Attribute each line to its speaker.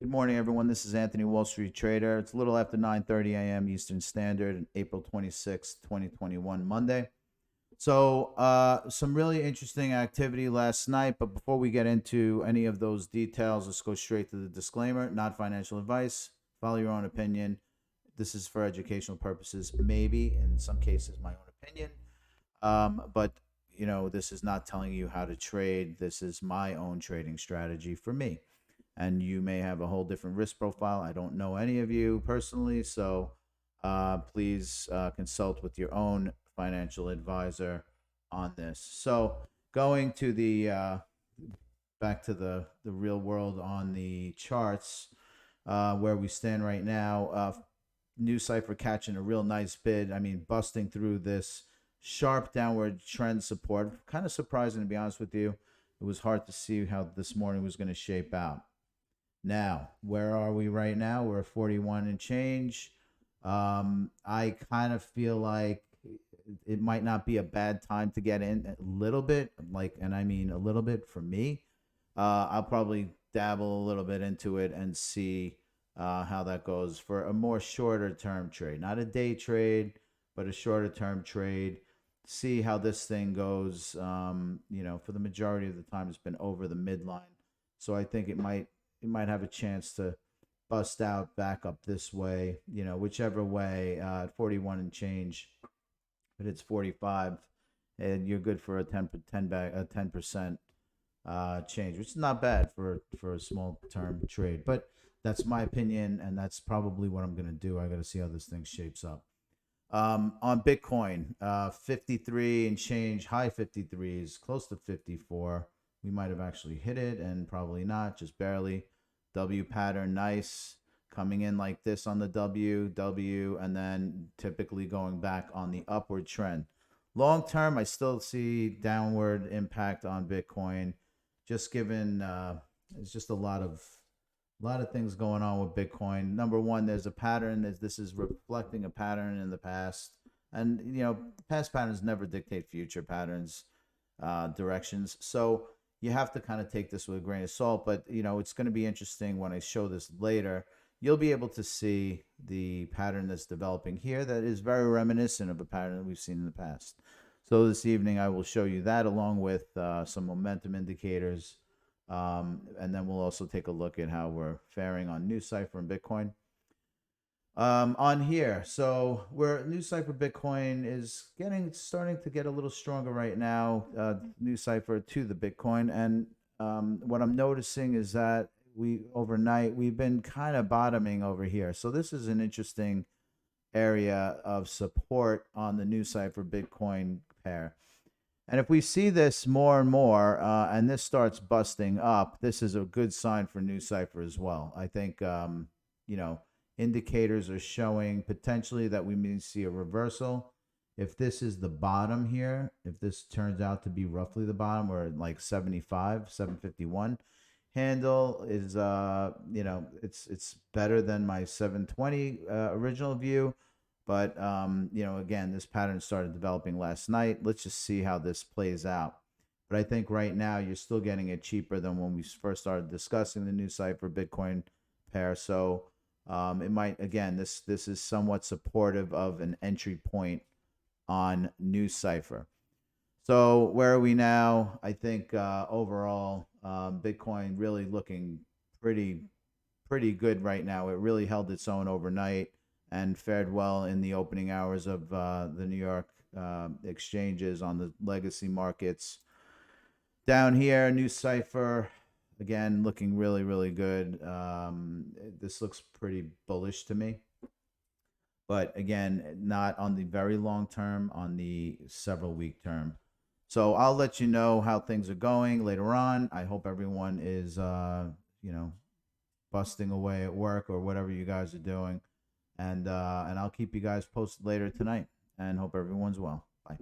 Speaker 1: Good morning, everyone. This is Anthony, Wall Street Trader. It's a little after 9:30 a.m. Eastern Standard, April 26th, 2021, Monday. Some really interesting activity last night. But before we get into any of those details, let's go straight to the disclaimer. Not financial advice. Follow your own opinion. This is for educational purposes, maybe in some cases, my own opinion. But this is not telling you how to trade. This is my own trading strategy for me, and you may have a whole different risk profile. I don't know any of you personally, so please consult with your own financial advisor on this. So, going to the back to the real world on the charts, where we stand right now. NuCypher catching a real nice bid. I mean, busting through this sharp downward trend support. Kind of surprising, to be honest with you. It was hard to see how this morning was going to shape out. Now, where are we right now? We're at 41 and change. I kind of feel like it might not be a bad time to get in a little bit, and I mean a little bit for me. I'll probably dabble a little bit into it and see how that goes for a more shorter term trade, not a day trade, but a shorter term trade. See how this thing goes. For the majority of the time, it's been over the midline, so I think it might have a chance to bust out back up this way, whichever way, at 41 and change. But it's 45, and you're good for a 10% change, which is not bad for a small term trade. But that's my opinion, and that's probably what I'm gonna do. I got to see how this thing shapes up. On Bitcoin, 53 and change, high 53s, close to 54. We might have actually hit it, and probably not, just barely. W pattern, nice, coming in like this on the W, and then typically going back on the upward trend. Long term, I still see downward impact on Bitcoin, just given it's just a lot of things going on with Bitcoin. Number one, there's a pattern. This is reflecting a pattern in the past, and past patterns never dictate future patterns, directions. So you have to kind of take this with a grain of salt. But it's going to be interesting when I show this later. You'll be able to see the pattern that's developing here that is very reminiscent of a pattern that we've seen in the past. So this evening I will show you that, along with some momentum indicators, and then we'll also take a look at how we're faring on NuCypher and Bitcoin. On here, so where NuCypher Bitcoin is starting to get a little stronger right now. NuCypher to the Bitcoin, and what I'm noticing is that overnight we've been kind of bottoming over here. So this is an interesting area of support on the NuCypher Bitcoin pair. And if we see this more and more, and this starts busting up, this is a good sign for NuCypher as well. I think indicators are showing potentially that we may see a reversal. If this is the bottom here, if this turns out to be roughly the bottom, or like 75, 751 handle is, it's better than my 720 original view. But again, this pattern started developing last night. Let's just see how this plays out. But I think right now you're still getting it cheaper than when we first started discussing the NuCypher Bitcoin pair. So it might, again, this is somewhat supportive of an entry point on NuCypher. So where are we now? I think overall, Bitcoin really looking pretty good right now. It really held its own overnight and fared well in the opening hours of the New York exchanges on the legacy markets. Down here, NuCypher, again, looking really good. This looks pretty bullish to me. But again, not on the very long term, on the several week term. So I'll let you know how things are going later on. I hope everyone is, busting away at work or whatever you guys are doing. And I'll keep you guys posted later tonight, and hope everyone's well. Bye.